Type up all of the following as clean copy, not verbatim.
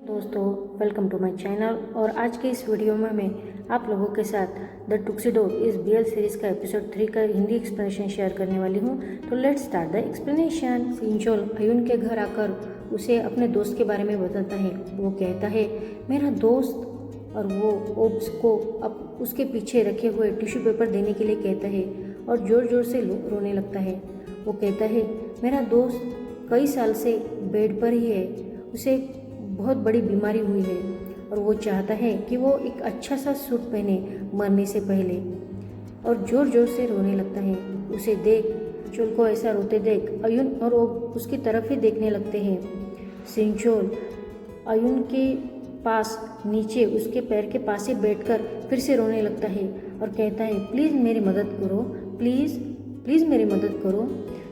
दोस्तों, welcome to my channel. और आज के इस वीडियो में मैं आप लोगों के साथ द टुक्सिडो इस BL सीरीज़ का एपिसोड 3 का हिंदी एक्सप्लेनेशन शेयर करने वाली हूँ। तो लेट्स स्टार्ट द एक्सप्लेनेशन। सिंचोल अयुन के घर आकर उसे अपने दोस्त के बारे में बताता है। वो कहता है मेरा दोस्त, और वो ओब्स को अब उसके पीछे रखे हुए टिश्यू पेपर देने के लिए कहता है और ज़ोर ज़ोर से रोने लगता है। वो कहता है मेरा दोस्त कई साल से बेड पर ही है, उसे बहुत बड़ी बीमारी हुई है और वो चाहता है कि वो एक अच्छा सा सूट पहने मरने से पहले, और ज़ोर ज़ोर से रोने लगता है। उसे देख सिंचोल को ऐसा रोते देख अयुन और वो उसकी तरफ ही देखने लगते हैं। सिंचोल अयुन के पास नीचे उसके पैर के पास ही बैठकर फिर से रोने लगता है और कहता है प्लीज़ मेरी मदद करो, प्लीज़ प्लीज़ मेरी मदद करो।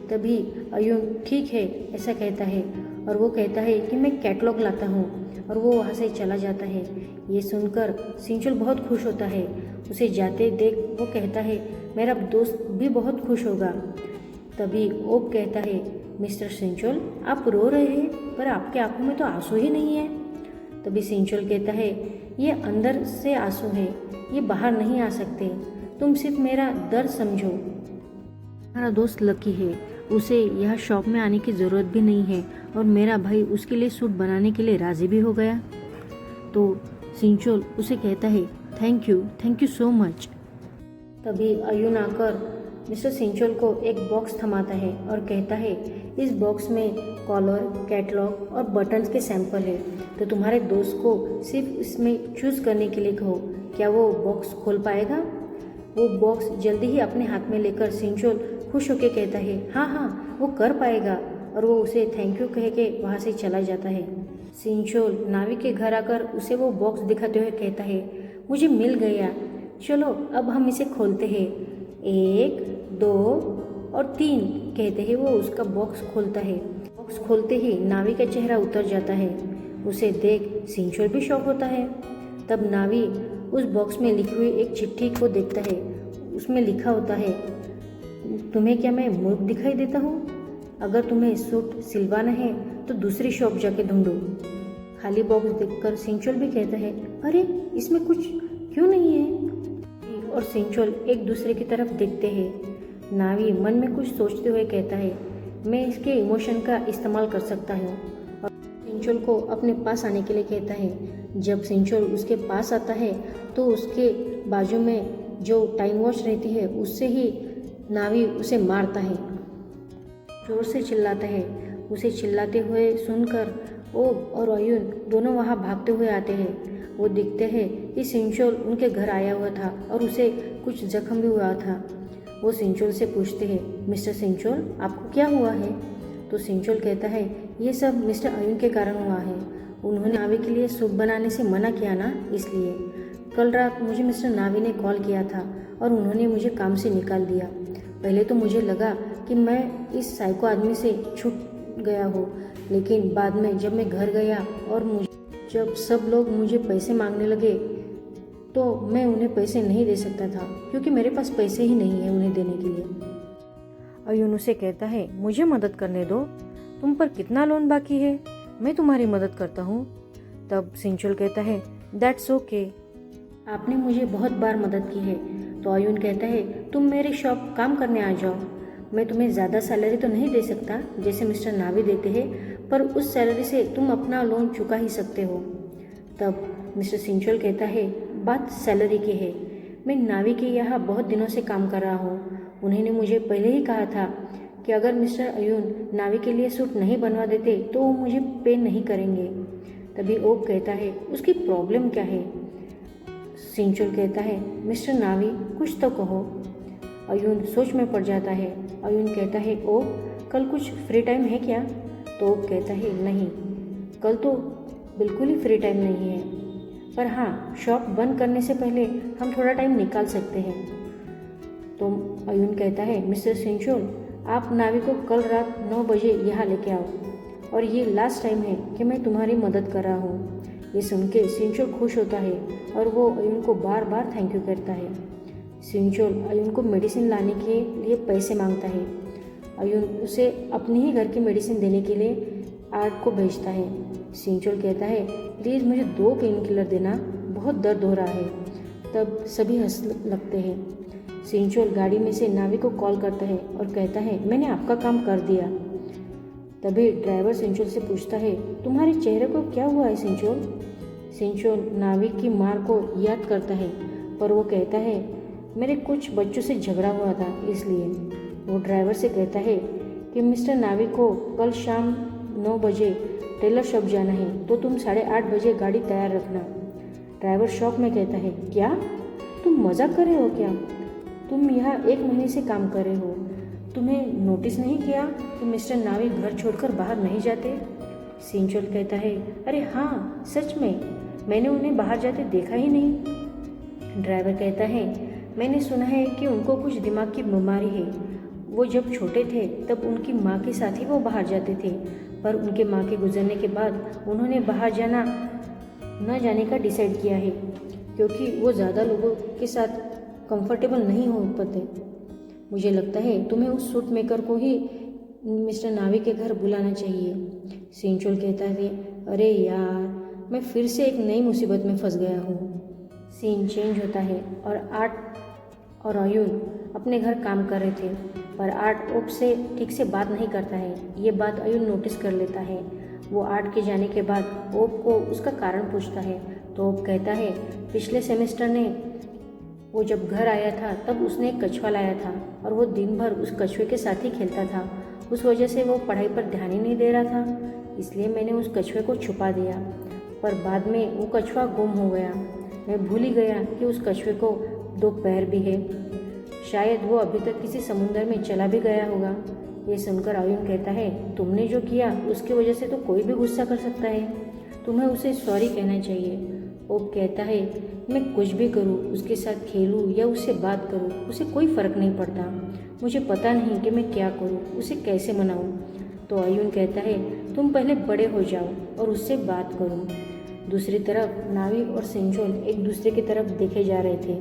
तभी अयुन ठीक है ऐसा कहता है और वो कहता है कि मैं कैटलॉग लाता हूँ, और वो वहाँ से चला जाता है। ये सुनकर सिंचोल बहुत खुश होता है। उसे जाते देख वो कहता है मेरा दोस्त भी बहुत खुश होगा। तभी ओब कहता है मिस्टर सिंचोल आप रो रहे हैं, पर आपके आंखों में तो आंसू ही नहीं है। तभी सिंचोल कहता है ये अंदर से आंसू है, ये बाहर नहीं आ सकते, तुम सिर्फ मेरा दर्द समझो। हमारा दोस्त लकी है, उसे यह शॉप में आने की ज़रूरत भी नहीं है और मेरा भाई उसके लिए सूट बनाने के लिए राज़ी भी हो गया। तो सिंचोल उसे कहता है थैंक यू सो मच। तभी अयुन आकर मिस्टर सिंचोल को एक बॉक्स थमाता है और कहता है इस बॉक्स में कॉलर, कैटलॉग और बटन्स के सैंपल है, तो तुम्हारे दोस्त को सिर्फ इसमें चूज़ करने के लिए कहो, क्या वो बॉक्स खोल पाएगा। वो बॉक्स जल्दी ही अपने हाथ में लेकर सिंचोल खुश होकर कहता है हाँ वो कर पाएगा, और वो उसे थैंक यू कह के वहाँ से चला जाता है। सिंचोल नावी के घर आकर उसे वो बॉक्स दिखाते हुए कहता है मुझे मिल गया, चलो अब हम इसे खोलते हैं। 1 2 और 3 कहते हैं वो उसका बॉक्स खोलता है। बॉक्स खोलते ही नावी का चेहरा उतर जाता है। उसे देख सिंचोल भी शॉक होता है। तब नावी उस बॉक्स में लिखी हुई एक चिट्ठी को देखता है। उसमें लिखा होता है तुम्हें क्या मैं मूर्ख दिखाई देता हूँ? अगर तुम्हें सूट सिलवाना है तो दूसरी शॉप जाके ढूंढो। खाली बॉक्स देखकर सिंचोल भी कहता है अरे इसमें कुछ क्यों नहीं है? और सिंचोल एक दूसरे की तरफ देखते हैं। नावी मन में कुछ सोचते हुए कहता है मैं इसके इमोशन का इस्तेमाल कर सकता हूँ, और सिंचोल को अपने पास आने के लिए कहता है। जब सिंचोल उसके पास आता है तो उसके बाजू में जो टाइम वॉच रहती है उससे ही नावी उसे मारता है, जोर से चिल्लाता है। उसे चिल्लाते हुए सुनकर ओब और अयुन दोनों वहाँ भागते हुए आते हैं। वो देखते हैं कि सिंचोल उनके घर आया हुआ था और उसे कुछ जख्म भी हुआ था। वो सिंचोल से पूछते हैं मिस्टर सिंचोल आपको क्या हुआ है? तो सिंचोल कहता है ये सब मिस्टर अयुन के कारण हुआ है, उन्होंने नावी के लिए सूप बनाने से मना किया ना, इसलिए। कल रात मुझे मिस्टर नावी ने कॉल किया था और उन्होंने मुझे काम से निकाल दिया। पहले तो मुझे लगा कि मैं इस साइको आदमी से छूट गया हूँ, लेकिन बाद में जब मैं घर गया और जब सब लोग मुझे पैसे मांगने लगे तो मैं उन्हें पैसे नहीं दे सकता था, क्योंकि मेरे पास पैसे ही नहीं है उन्हें देने के लिए। अयुन उसे कहता है मुझे मदद करने दो, तुम पर कितना लोन बाकी है, मैं तुम्हारी मदद करता हूँ। तब सिंचोल कहता है दैट्स ओके, आपने मुझे बहुत बार मदद की है। तो अयुन कहता है तुम मेरी शॉप काम करने आ जाओ, मैं तुम्हें ज़्यादा सैलरी तो नहीं दे सकता जैसे मिस्टर नावी देते हैं, पर उस सैलरी से तुम अपना लोन चुका ही सकते हो। तब मिस्टर सिंचोल कहता है बात सैलरी की है, मैं नावी के यहाँ बहुत दिनों से काम कर रहा हूँ, उन्होंने मुझे पहले ही कहा था कि अगर मिस्टर अयुन नावी के लिए सूट नहीं बनवा देते तो वो मुझे पे नहीं करेंगे। तभी ओब कहता है उसकी प्रॉब्लम क्या है? सिंचोल कहता है मिस्टर नावी कुछ तो कहो। अयुन सोच में पड़ जाता है। अयुन कहता है ओब कल कुछ फ्री टाइम है क्या? तो ओब कहता है नहीं, कल तो बिल्कुल ही फ्री टाइम नहीं है, पर हाँ शॉप बंद करने से पहले हम थोड़ा टाइम निकाल सकते हैं। तो अयुन कहता है मिस्टर सिंचोल आप नावी को कल रात 9 बजे यहाँ लेके आओ, और ये लास्ट टाइम है कि मैं तुम्हारी मदद कर रहा हूँ। ये सुन के सिंचोल खुश होता है और वो अयुन को बार बार थैंक यू करता है। सिंचोल अयुन को मेडिसिन लाने के लिए पैसे मांगता है। अयुन उसे अपने ही घर की मेडिसिन देने के लिए आर्ट को भेजता है। सिंचोल कहता है, प्लीज़ मुझे 2 पेन किलर देना, बहुत दर्द हो रहा है। तब सभी हंस लगते हैं। सिंचोल गाड़ी में से नावी को कॉल करता है और कहता है, मैंने आपका काम कर दिया। तभी ड्राइवर सिंचोल से पूछता है, तुम्हारे चेहरे को क्या हुआ है सिंचोल? सिंचोल नाविक की मार को याद करता है, पर वो कहता है, मेरे कुछ बच्चों से झगड़ा हुआ था इसलिए। वो ड्राइवर से कहता है कि मिस्टर नाविक को कल शाम 9 बजे टेलर शॉप जाना है, तो तुम 8:30 बजे गाड़ी तैयार रखना। ड्राइवर शॉक में कहता है, क्या तुम मजाक कर रहे हो क्या? तुम यहाँ 1 महीने से काम कर रहे हो, तुम्हें नोटिस नहीं किया कि मिस्टर नाविक घर छोड़कर बाहर नहीं जाते? सिंचोल कहता है, अरे हाँ सच में, मैंने उन्हें बाहर जाते देखा ही नहीं। ड्राइवर कहता है, मैंने सुना है कि उनको कुछ दिमाग की बीमारी है। वो जब छोटे थे तब उनकी माँ के साथ ही वो बाहर जाते थे, पर उनके माँ के गुजरने के बाद उन्होंने बाहर न जाने का डिसाइड किया है, क्योंकि वो ज़्यादा लोगों के साथ कंफर्टेबल नहीं हो पाते। मुझे लगता है तुम्हें उस सूट मेकर को ही मिस्टर नाविक के घर बुलाना चाहिए। सिंचोल कहता है, अरे यार, मैं फिर से एक नई मुसीबत में फंस गया हूँ। सीन चेंज होता है और आर्ट और अयुन अपने घर काम कर रहे थे, पर आर्ट ओप से ठीक से बात नहीं करता है। ये बात अयुन नोटिस कर लेता है। वो आर्ट के जाने के बाद ओप को उसका कारण पूछता है, तो ओप कहता है, पिछले सेमेस्टर ने वो जब घर आया था तब उसने एक कछुआ लाया था और वो दिन भर उस कछुए के साथ ही खेलता था। उस वजह से वो पढ़ाई पर ध्यान ही नहीं दे रहा था, इसलिए मैंने उस कछुए को छुपा दिया, पर बाद में वो कछुआ गुम हो गया। मैं भूल ही गया कि उस कछुए को 2 पैर भी है। शायद वो अभी तक किसी समुद्र में चला भी गया होगा। ये सुनकर अयुन कहता है, तुमने जो किया उसकी वजह से तो कोई भी गुस्सा कर सकता है, तुम्हें उसे सॉरी कहना चाहिए। ओप कहता है, मैं कुछ भी करूँ, उसके साथ खेलूँ या उससे बात करूँ, उसे कोई फ़र्क नहीं पड़ता। मुझे पता नहीं कि मैं क्या करूँ, उसे कैसे मनाऊँ। तो अयुन कहता है, तुम पहले बड़े हो जाओ और उससे बात करो। दूसरी तरफ नावी और सिंचोल एक दूसरे की तरफ देखे जा रहे थे।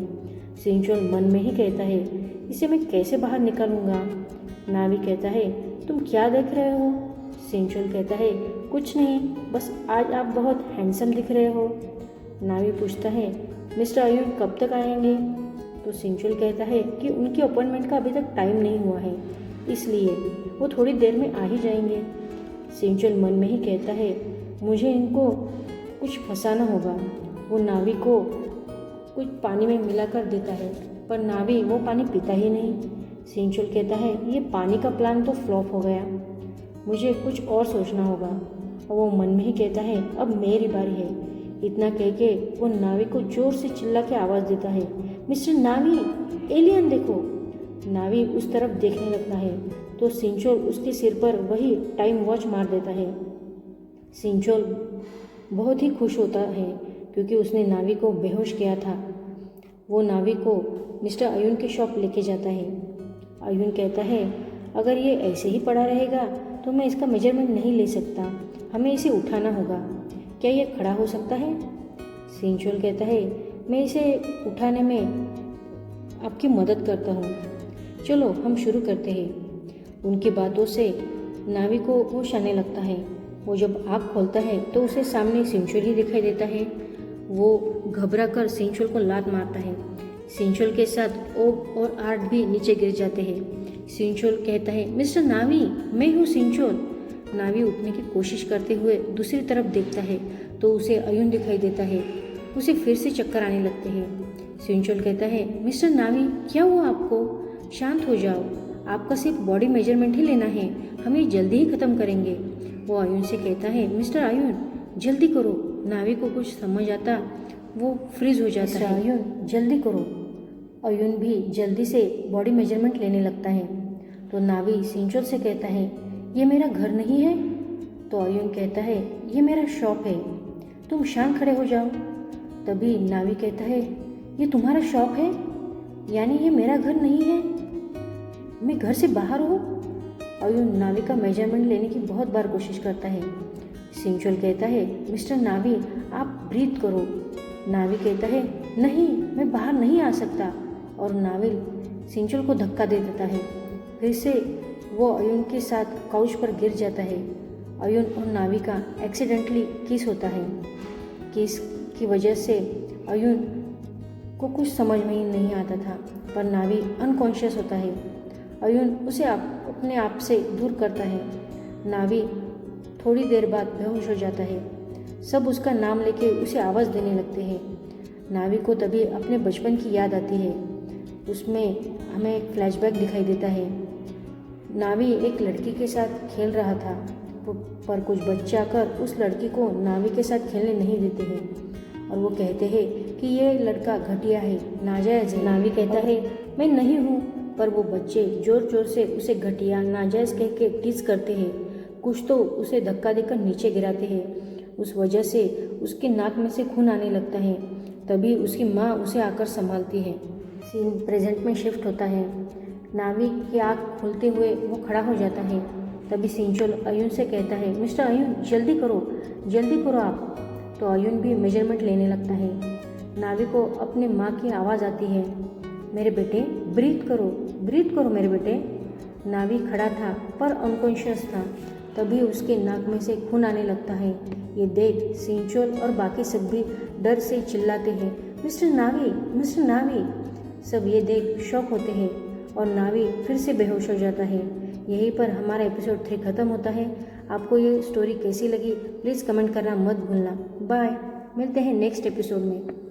सिंचोल मन में ही कहता है, इसे मैं कैसे बाहर निकालूंगा। नावी कहता है, तुम क्या देख रहे हो? सिंचोल कहता है, कुछ नहीं, बस आज आप बहुत हैंडसम दिख रहे हो। नावी पूछता है, मिस्टर अयुन कब तक आएंगे? तो सिंचोल कहता है कि उनकी अपॉइंटमेंट का अभी तक टाइम नहीं हुआ है, इसलिए वो थोड़ी देर में आ ही जाएंगे। सिंचोल मन में ही कहता है, मुझे इनको कुछ फंसाना होगा। वो नावी को कुछ पानी में मिलाकर देता है, पर नावी वो पानी पीता ही नहीं। सिंचोल कहता है, ये पानी का प्लान तो फ्लॉप हो गया, मुझे कुछ और सोचना होगा। और वो मन में ही कहता है, अब मेरी बारी है। इतना कह के वो नावी को जोर से चिल्ला के आवाज़ देता है, मिस्टर नावी, एलियन देखो। नावी उस तरफ देखने लगता है तो सिंचोल उसके सिर पर वही टाइम वॉच मार देता है। सिंचोल बहुत ही खुश होता है क्योंकि उसने नावी को बेहोश किया था। वो नावी को मिस्टर अयुन के शॉप लेके जाता है। अयुन कहता है, अगर ये ऐसे ही पड़ा रहेगा तो मैं इसका मेजरमेंट नहीं ले सकता, हमें इसे उठाना होगा। क्या ये खड़ा हो सकता है? सिंचोल कहता है, मैं इसे उठाने में आपकी मदद करता हूँ, चलो हम शुरू करते हैं। उनकी बातों से नावी को होश आने लगता है। वो जब आँख खोलता है तो उसे सामने सिंचोल ही दिखाई देता है। वो घबरा कर सिंचोल को लात मारता है। सिंचोल के साथ ओब और आर्ट भी नीचे गिर जाते हैं। सिंचोल कहता है, मिस्टर नावी, मैं हूँ सिंचोल। नावी उठने की कोशिश करते हुए दूसरी तरफ देखता है तो उसे अयुन दिखाई देता है। उसे फिर से चक्कर आने लगते हैं। सिंचोल कहता है, मिस्टर नावी, क्या हुआ आपको? शांत हो जाओ, आपका सिर्फ बॉडी मेजरमेंट ही लेना है, हम ये जल्दी ही ख़त्म करेंगे। वो अयुन से कहता है, मिस्टर अयुन जल्दी करो। नावी को कुछ समझ आता, वो फ्रीज हो जाता है। अयुन जल्दी करो। अयुन भी जल्दी से बॉडी मेजरमेंट लेने लगता है। तो नावी सिंचोल से कहता है, ये मेरा घर नहीं है। तो अयुन कहता है, ये मेरा शॉप है, तुम शांत खड़े हो जाओ। तभी नावी कहता है, ये तुम्हारा शॉप है, यानी ये मेरा घर नहीं है, मैं घर से बाहर हूँ। अयुन नावी का मेजरमेंट लेने की बहुत बार कोशिश करता है। सिंचोल कहता है, मिस्टर नावी, आप ब्रीथ करो। नावी कहता है, नहीं, मैं बाहर नहीं आ सकता। और नावी सिंचोल को धक्का दे देता है। फिर से वो अयुन के साथ काउच पर गिर जाता है। अयुन और नावी का एक्सीडेंटली किस होता है। किस की वजह से अयुन को कुछ समझ में ही नहीं आता था, पर नावी अनकॉन्शियस होता है। अयुन उसे अपने आप से दूर करता है। नावी थोड़ी देर बाद बेहोश हो जाता है। सब उसका नाम लेके उसे आवाज़ देने लगते हैं। नावी को तभी अपने बचपन की याद आती है। उसमें हमें एक फ्लैशबैक दिखाई देता है। नावी एक लड़की के साथ खेल रहा था, पर कुछ बच्चे आकर उस लड़की को नावी के साथ खेलने नहीं देते हैं और वो कहते हैं कि ये लड़का घटिया है, नाजायज़ है। नावी कहता है मैं नहीं हूँ, पर वो बच्चे ज़ोर ज़ोर से उसे घटिया नाजायज़ कह के टीज़ करते हैं। कुछ तो उसे धक्का देकर नीचे गिराते हैं। उस वजह से उसके नाक में से खून आने लगता है। तभी उसकी माँ उसे आकर संभालती है। सीन प्रेजेंट में शिफ्ट होता है। नावी की आँख खुलते हुए वो खड़ा हो जाता है। तभी सिंचोल अयुन से कहता है मिस्टर अयुन जल्दी करो आप। तो अयुन भी मेजरमेंट लेने लगता है। नावी को अपने माँ की आवाज़ आती है, मेरे बेटे ब्रीथ करो मेरे बेटे। नावी खड़ा था पर अनकॉन्शियस था। तभी उसके नाक में से खून आने लगता है। ये देख सिंचोल और बाकी सब भी डर से चिल्लाते हैं मिस्टर नावी। सब ये देख शॉक होते हैं और नावी फिर से बेहोश हो जाता है। यहीं पर हमारा एपिसोड 3 ख़त्म होता है। आपको ये स्टोरी कैसी लगी प्लीज़ कमेंट करना मत भूलना। बाय, मिलते हैं नेक्स्ट एपिसोड में।